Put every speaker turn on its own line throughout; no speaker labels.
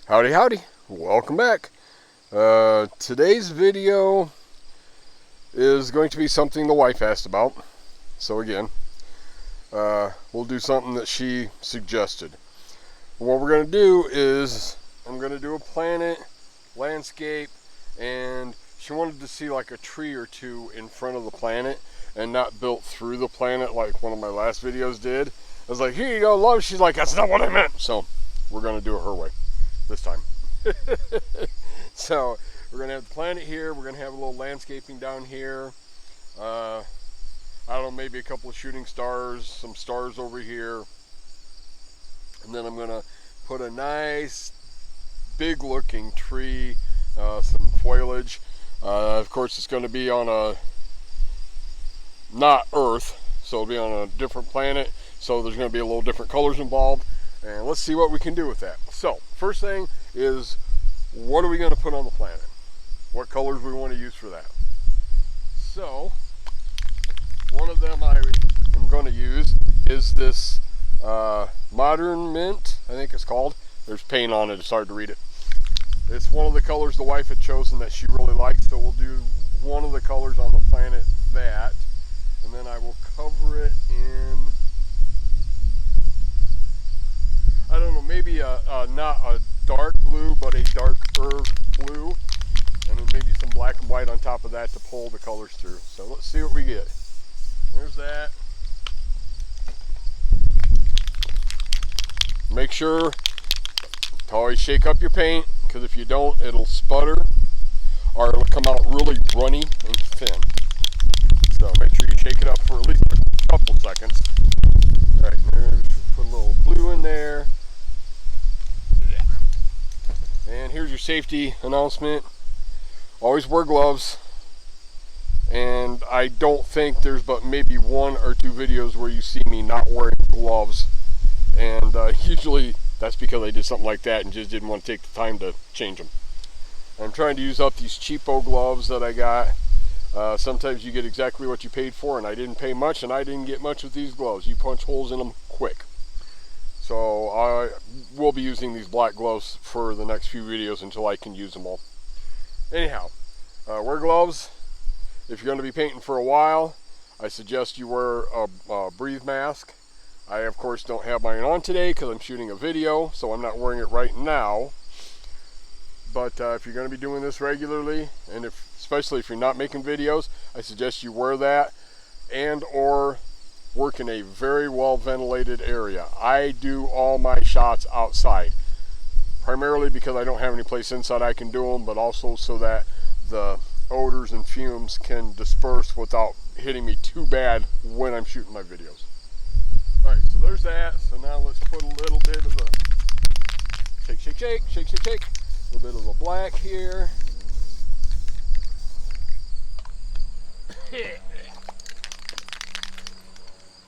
Howdy howdy, welcome back. Today's video is going to be something the wife asked about. So again, we'll do something that she suggested. What we're going to do is, I'm going to do a planet, landscape, and she wanted to see like a tree or two in front of the planet and not built through the planet like one of my last videos did. I was like, here you go, love. She's like, that's not what I meant. So we're going to do it her way this time. So we're gonna have the planet here, we're gonna have a little landscaping down here, I don't know, maybe a couple of shooting stars, some stars over here, and then I'm gonna put a nice big looking tree, some foliage. Of course it's going to be on a not Earth, so it'll be on a different planet, so there's going to be a little different colors involved. And let's see what we can do with that. So, first thing is, what are we going to put on the planet? What colors we want to use for that? So, one of them I am going to use is this Modern Mint, I think it's called. There's paint on it, it's hard to read it. It's one of the colors the wife had chosen that she really likes, so we'll do one of the colors on the planet, that. And then I will cover it in, I don't know, maybe not a dark blue, but a darker blue, and then maybe some black and white on top of that to pull the colors through. So let's see what we get. There's that. Make sure to always shake up your paint, because if you don't, it'll sputter, or it'll come out really runny and thin. So make sure you shake it up for at least a couple seconds. All right, put a little blue in there. And here's your safety announcement. Always wear gloves. And I don't think there's but maybe one or two videos where you see me not wearing gloves. And usually that's because I did something like that and just didn't want to take the time to change them. I'm trying to use up these cheapo gloves that I got. Sometimes you get exactly what you paid for, and I didn't pay much, and I didn't get much with these gloves. You punch holes in them quick. So I will be using these black gloves for the next few videos until I can use them all. Anyhow, wear gloves. If you're going to be painting for a while, I suggest you wear a breathe mask. I, of course, don't have mine on today because I'm shooting a video, so I'm not wearing it right now. But if you're going to be doing this regularly, and especially if you're not making videos, I suggest you wear that and or work in a very well ventilated area. I do all my shots outside, primarily because I don't have any place inside I can do them, but also so that the odors and fumes can disperse without hitting me too bad when I'm shooting my videos. Alright, so there's that. So now let's put a little bit of the shake, shake, shake, shake, shake, shake. A little bit of the black here.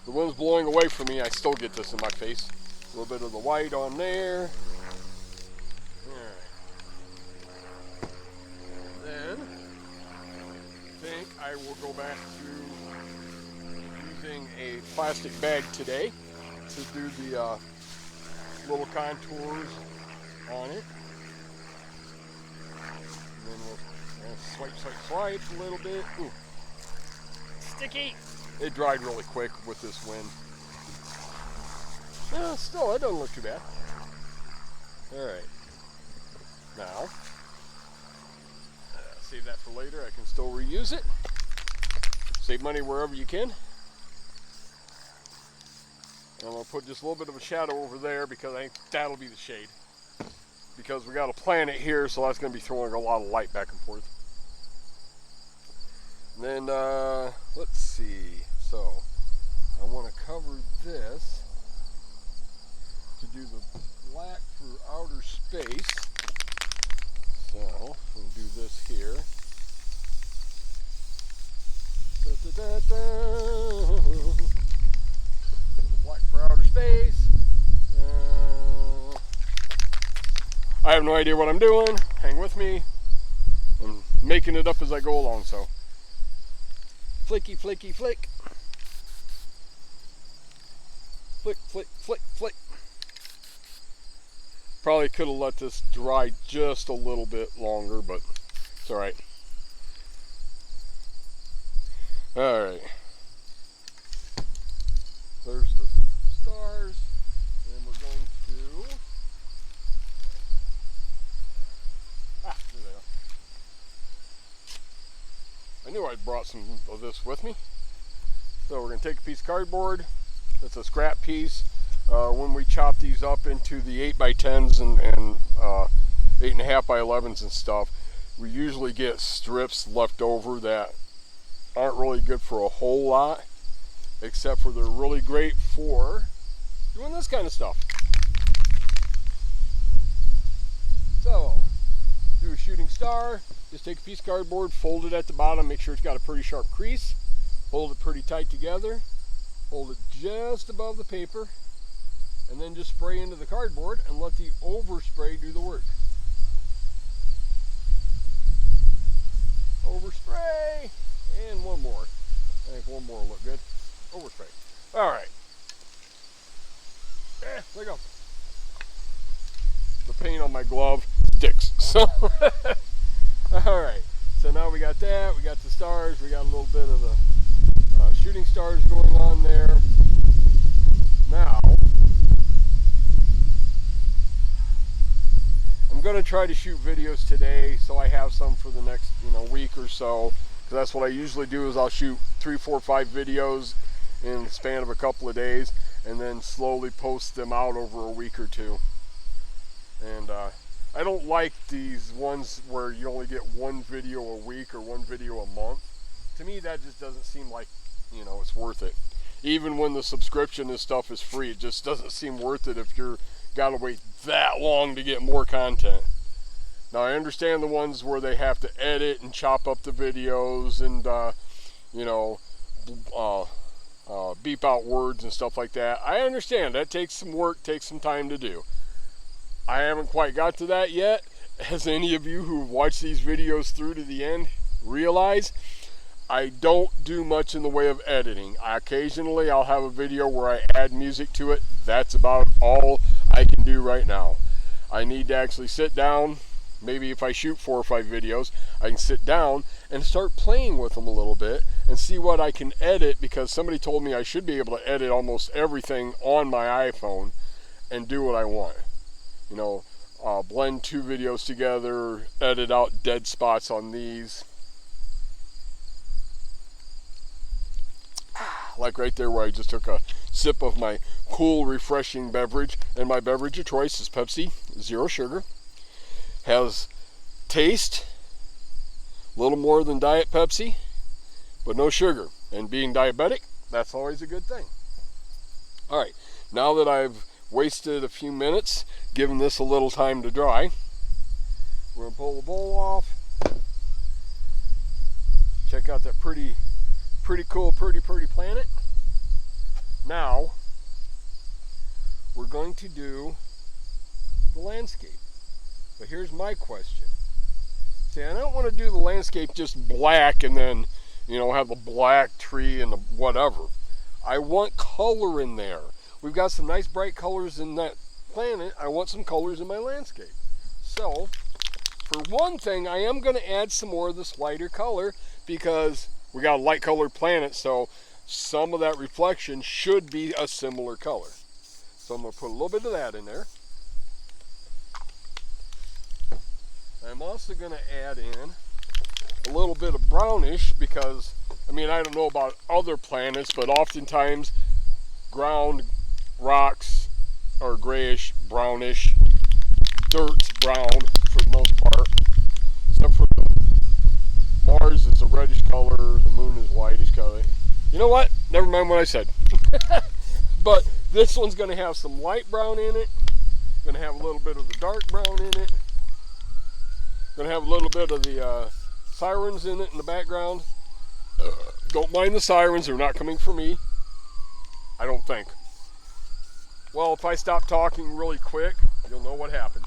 The wind's blowing away from me, I still get this in my face. A little bit of the white on there. Alright. Then, I think I will go back to using a plastic bag today to do the little contours on it. And then we'll swipe, swipe, swipe a little bit. Ooh. Sticky! It dried really quick with this wind. Still, it doesn't look too bad. Alright. Now, save that for later. I can still reuse it. Save money wherever you can. And I'm going to put just a little bit of a shadow over there because I think that'll be the shade. Because we got a planet here, so that's going to be throwing a lot of light back and forth. And then, let's see. So, I want to cover this to do the black for outer space. So, we'll do this here. Da, da, da, da. Black for outer space. I have no idea what I'm doing. Hang with me. I'm making it up as I go along, so. Flicky, flicky, flick. Flick, flick, flick, flick. Probably could have let this dry just a little bit longer, but it's all right. All right. There's the stars, and we're going to. There they are. I knew I'd brought some of this with me. So we're going to take a piece of cardboard. It's a scrap piece. When we chop these up into the 8x10s and 8.5x11s and stuff, we usually get strips left over that aren't really good for a whole lot, except for they're really great for doing this kind of stuff. So, do a shooting star. Just take a piece of cardboard, fold it at the bottom, make sure it's got a pretty sharp crease, hold it pretty tight together, hold it just above the paper, and then just spray into the cardboard and let the overspray do the work. Overspray, and one more. I think one more will look good. Overspray. All right. There you go. The paint on my glove sticks. So, all right. So now we got that. We got the stars. We got a little bit of the shooting stars going on there. Now, I'm going to try to shoot videos today, so I have some for the next week or so. Because that's what I usually do, is I'll shoot 3, 4, 5 videos in the span of a couple of days, and then slowly post them out over a week or two. And I don't like these ones where you only get one video a week or one video a month. To me, that just doesn't seem like it's worth it. Even when the subscription and stuff is free, it just doesn't seem worth it if you're gotta wait that long to get more content. Now, I understand the ones where they have to edit and chop up the videos and beep out words and stuff like that. I understand that takes some work, takes some time to do. I haven't quite got to that yet. As any of you who watch these videos through to the end realize, I don't do much in the way of editing. Occasionally I'll have a video where I add music to it. That's about all I can do right now. I need to actually sit down. Maybe if I shoot 4 or 5 videos, I can sit down and start playing with them a little bit and see what I can edit, because somebody told me I should be able to edit almost everything on my iPhone and do what I want. Blend 2 videos together, edit out dead spots on these. Like right there where I just took a sip of my cool, refreshing beverage, and my beverage of choice is Pepsi, 0 sugar. Has taste, a little more than Diet Pepsi, but no sugar. And being diabetic, that's always a good thing. All right, now that I've wasted a few minutes giving this a little time to dry, we're gonna pull the bowl off. Check out that pretty cool, pretty planet. Now we're going to do the landscape. But here's my question. See, I don't want to do the landscape just black and then, have the black tree and the whatever. I want color in there. We've got some nice bright colors in that planet. I want some colors in my landscape. So, for one thing, I am going to add some more of this lighter color, because we got a light colored planet, so some of that reflection should be a similar color. So I'm going to put a little bit of that in there. I'm also going to add in a little bit of brownish, because, I don't know about other planets, but oftentimes ground rocks are grayish, brownish, dirt's brown for the most part, except for Mars is a reddish color, the moon is whitish color. You know what? Never mind what I said. But this one's going to have some light brown in it, going to have a little bit of the dark brown in it. Going to have a little bit of the sirens in it in the background. Don't mind the sirens, they're not coming for me, I don't think. Well, if I stop talking really quick, you'll know what happened.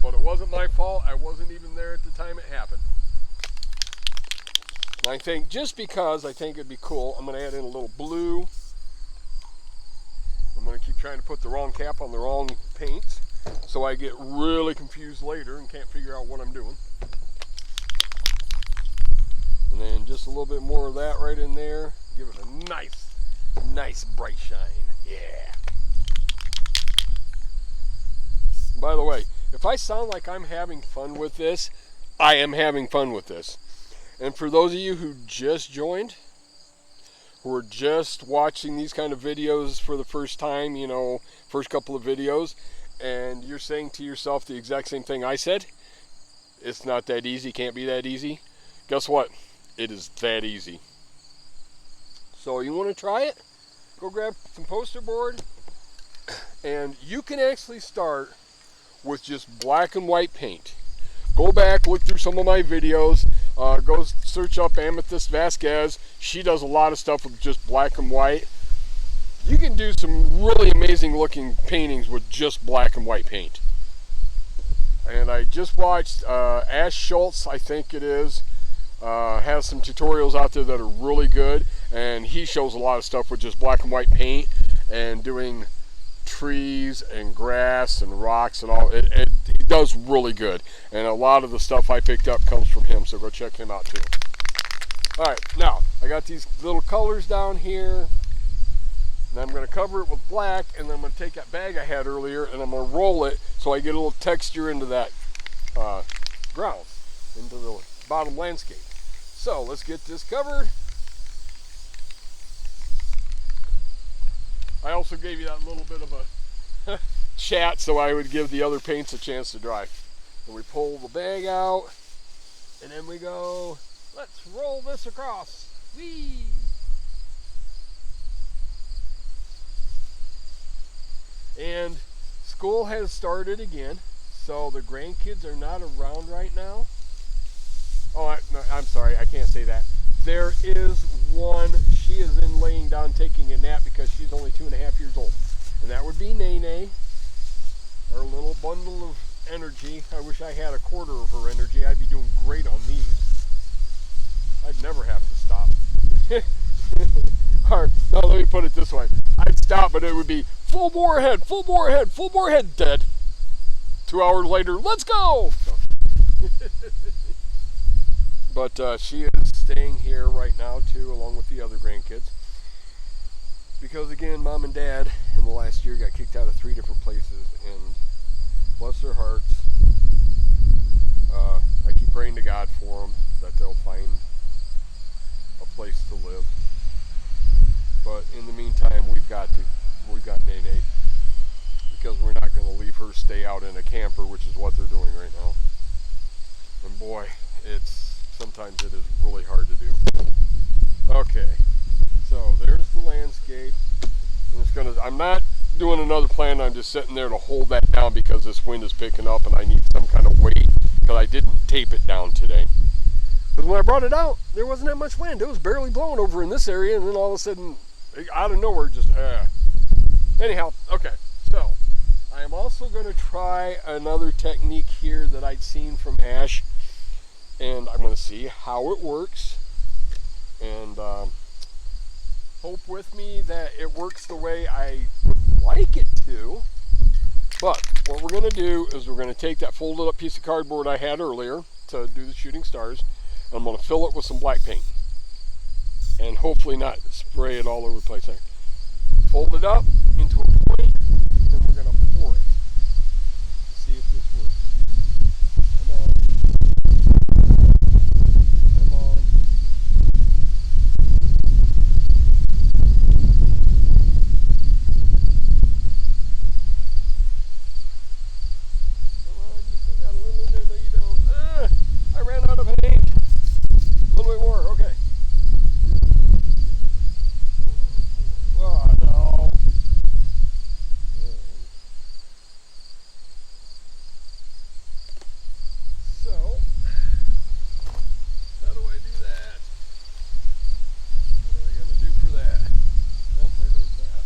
But it wasn't my fault, I wasn't even there at the time it happened. And I think, just because I think it'd be cool, I'm going to add in a little blue. I'm going to keep trying to put the wrong cap on the wrong paints. so I get really confused later and can't figure out what I'm doing. And then just a little bit more of that right in there. Give it a nice bright shine. Yeah. By the way, if I sound like I'm having fun with this, I am having fun with this. And for those of you who just joined, who are just watching these kind of videos for the first time, you know, first couple of videos, and you're saying to yourself the exact same thing I said, it's not that easy, can't be that easy. Guess what? It is that easy. So you want to try it? Go grab some poster board, and you can actually start with just black and white paint. Go back, look through some of my videos, go search up Amethyst Vasquez. She does a lot of stuff with just black and white. You can do some really amazing looking paintings with just black and white paint. And I just watched Ash Schultz, I think it is, has some tutorials out there that are really good, and he shows a lot of stuff with just black and white paint and doing trees and grass and rocks and all. He does really good, and a lot of the stuff I picked up comes from him, so go check him out too. Alright, now I got these little colors down here, and I'm going to cover it with black, and then I'm going to take that bag I had earlier and I'm going to roll it so I get a little texture into that ground, into the bottom landscape. So let's get this covered. I also gave you that little bit of a chat so I would give the other paints a chance to dry. And we pull the bag out, and then we go, let's roll this across. Whee! And school has started again, so the grandkids are not around right now. Oh, I'm sorry, I can't say that. There is one. She is in laying down taking a nap because she's only 2.5 years old. And that would be Nene, our little bundle of energy. I wish I had a quarter of her energy. I'd be doing great on these. I'd never have to stop. Or, no, let me put it this way. I'd stop, but it would be full bore ahead, full bore ahead, full bore ahead, dead. 2 hours later, let's go! So. But she is staying here right now too, along with the other grandkids. Because again, Mom and Dad in the last year got kicked out of 3 different places, and bless their hearts, I keep praying to God for them that they'll find a place to live. But in the meantime, we've got Nene, because we're not going to leave her stay out in a camper, which is what they're doing right now. And boy, sometimes it is really hard to do. Okay, so there's the landscape. And I'm not doing another plant, I'm just sitting there to hold that down because this wind is picking up and I need some kind of weight, because I didn't tape it down today. Because when I brought it out, there wasn't that much wind. It was barely blowing over in this area, and then all of a sudden, out of nowhere, just Anyhow, okay, so I am also going to try another technique here that I'd seen from Ash, and I'm going to see how it works, and hope with me that it works the way I would like it to. But what we're going to do is we're going to take that folded up piece of cardboard I had earlier to do the shooting stars, and I'm going to fill it with some black paint, and hopefully not spray it all over the place there. Fold it up into a point, and then we're going to pour it. See if this works. Come on. Come on. Come on, you still got a little in there. No, you don't. I ran out of paint. A little bit more, okay. Oh, no. So, how do I do that? What am I going to do for that? Oh, there goes that.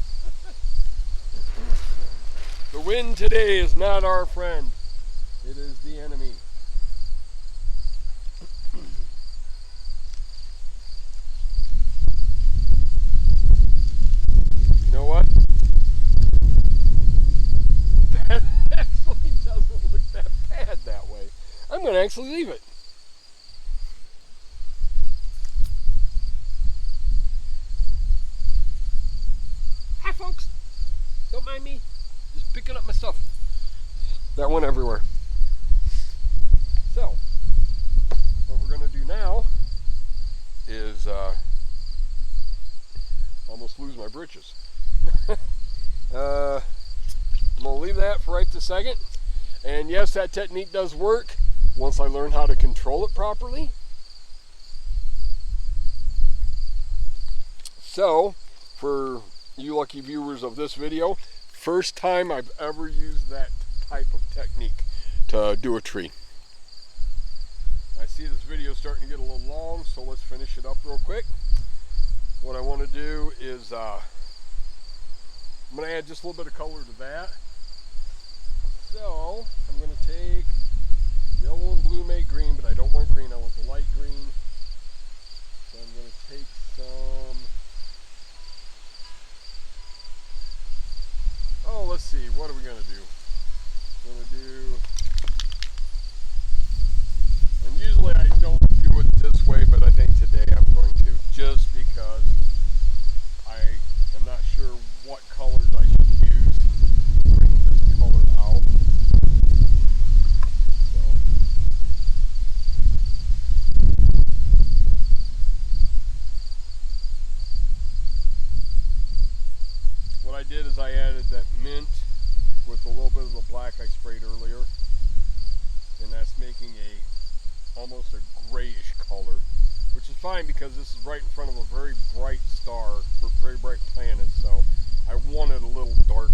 The wind today is not our friend. It is the enemy. You know what? that actually doesn't look that bad that way. I'm going to actually leave it. Hi folks, don't mind me, just picking up my stuff. That went everywhere. So, what we're going to do now is almost lose my britches. I'm going to leave that for right this second. And yes, that technique does work once I learn how to control it properly. So, for you lucky viewers of this video, first time I've ever used that type of technique to do a tree. I see this video starting to get a little long, so let's finish it up real quick. What I want to do is I'm going to add just a little bit of color to that. So I'm going to take yellow and blue make green, but I don't want green, I want the light green. So I'm going to take some, oh, let's see, what are we going to do? I'm going to do, and usually I don't do it this way, but I think today I'm going to, just because I am not sure what colors I should use to bring this color out. So, what I did is I added that mint with a little bit of the black I sprayed earlier, and that's making almost a grayish color, which is fine because this is right in front of a very bright star, very bright planet, so I want it a little darker.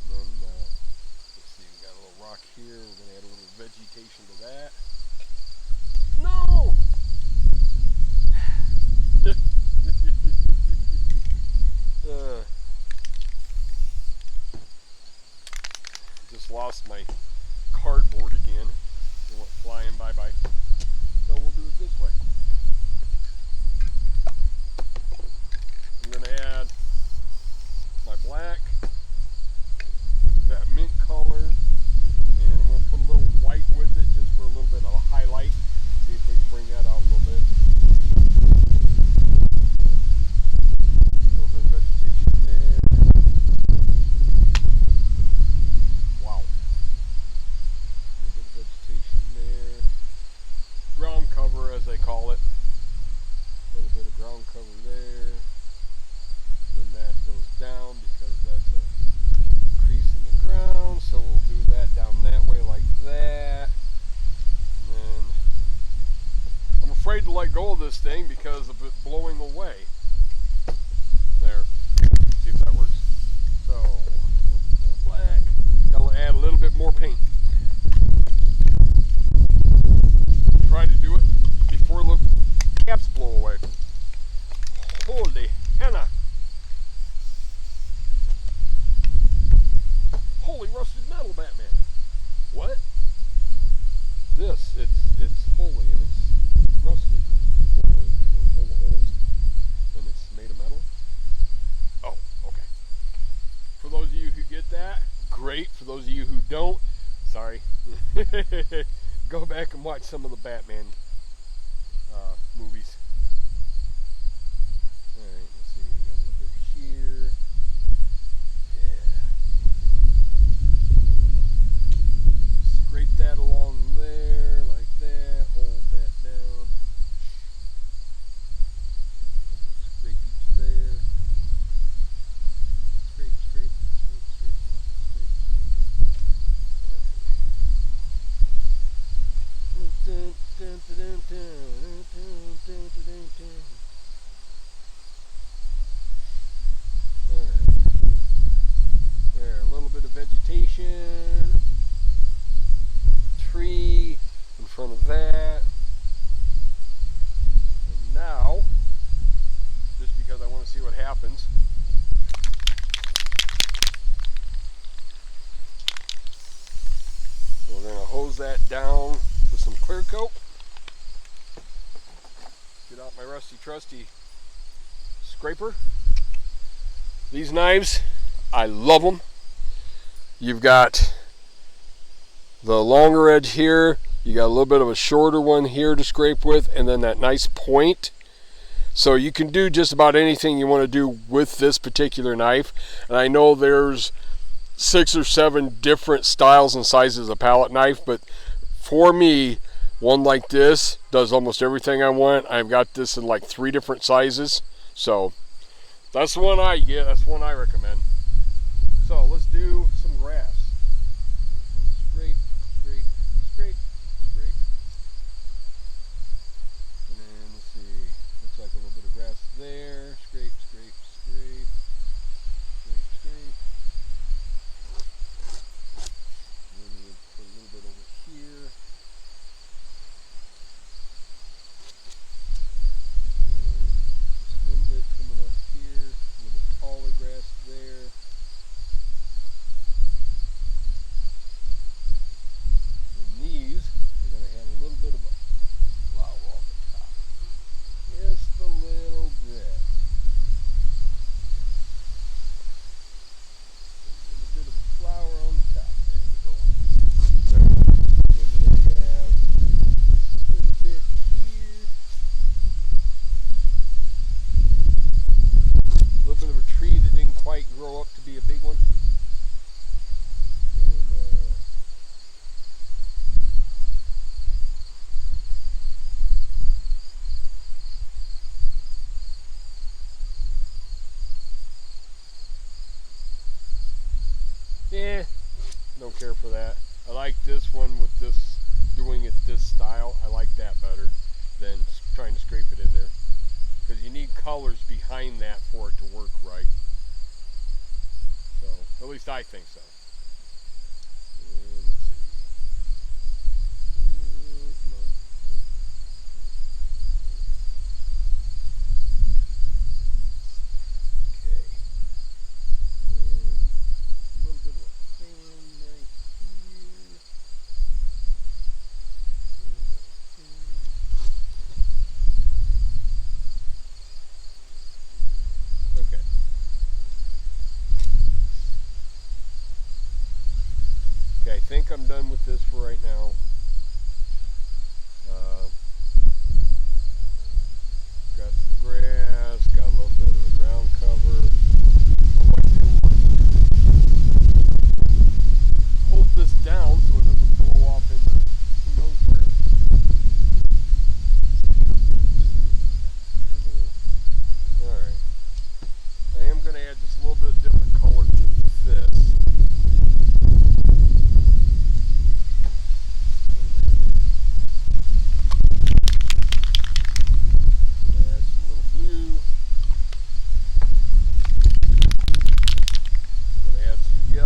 And then, let's see, we got a little rock here, we're going to add a little vegetation to that. No! Just lost my cardboard again. It went flying bye-bye. So we'll do it this way. I'm going to add my black, that mint color, and I'm going to put a little white with it just for a little bit of a highlight. See if we can bring that out a little bit. A little bit of vegetation there. Wow. A little bit of vegetation there. Ground cover, as they call it. A little bit of ground cover there. And then that goes down because that's a crease in the ground. So we'll do that down that way like that. And then I'm afraid to let go of this thing because of it blowing away. There. See if that works. So, a little bit more black. Gotta add a little bit more paint. Try to do it before the caps blow away. Holy henna! Holy rusted metal, Batman! What? This, it's holy and it's rusted. It's full of holes and it's made of metal. Oh, okay. For those of you who get that, great. For those of you who don't, sorry. Go back and watch some of the Batman movies. Alright, let's see, we got a little bit here. Yeah. Scrape that along there, like that. Hold that down. Scrape each there. Scrape, scrape, scrape, scrape, scrape, scrape. Dun, dun, dun, dun, dun, dun, dun, dun, dun, dun. There, a little bit of vegetation, tree in front of that, and now, just because I want to see what happens, we're going to hose that down with some clear coat. Get out my rusty trusty scraper. These knives, I love them. You've got the longer edge here, you got a little bit of a shorter one here to scrape with, and then that nice point. So you can do just about anything you want to do with this particular knife. And I know there's 6 or 7 different styles and sizes of palette knife, but for me, one like this does almost everything I want. I've got this in like 3 different sizes. So that's the one I get, that's the one I recommend. So let's do some grass. Scrape, scrape, scrape, scrape. And then let's see, looks like a little bit of grass there. Scrape, scrape, scrape, scrape, scrape. And then we'll put a little bit over here. And just a little bit coming up here, a little bit taller grass there. These are going to have a little bit of a flower on the top. Just a little bit. A little bit of a flower on the top. There we go. And then we're going to have a little bit here. A little bit of a tree that didn't quite grow up to be a big one. Yeah, don't care for that. I like this one with this, doing it this style. I like that better than trying to scrape it in there. Because you need colors behind that for it to work right. So, at least I think so. And let's see. Come on. Okay, I think I'm done with this for right now. Got some grass, got a little bit of the ground cover. Hold this down so it doesn't blow off into who knows where. Alright. I am going to add just a little bit of different color to this. Yellow.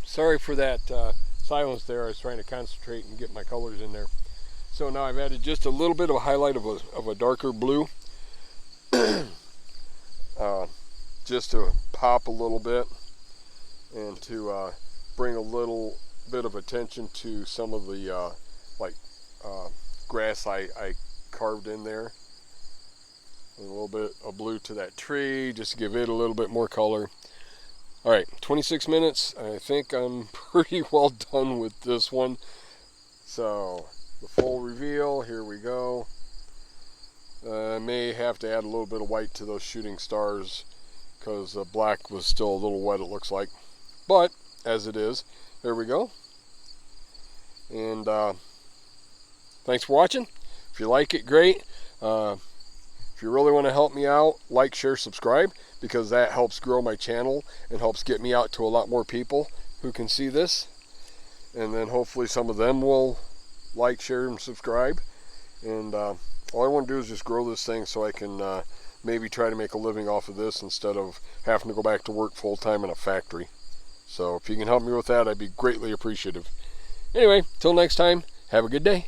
sorry for that silence there. I was trying to concentrate and get my colors in there. So now I've added just a little bit of a highlight of a darker blue, just to pop a little bit and to bring a little bit of attention to some of the grass I carved in there. And a little bit of blue to that tree, just to give it a little bit more color. All right, 26 minutes. I think I'm pretty well done with this one. So the full reveal, here we go. I may have to add a little bit of white to those shooting stars because the black was still a little wet, it looks like. But as it is, there we go. And thanks for watching. If you like it, great. If you really want to help me out, like, share, subscribe, because that helps grow my channel and helps get me out to a lot more people who can see this. And then hopefully some of them will like, share, and subscribe. And all I want to do is just grow this thing so I can maybe try to make a living off of this instead of having to go back to work full-time in a factory. So if you can help me with that, I'd be greatly appreciative. Anyway, till next time, have a good day.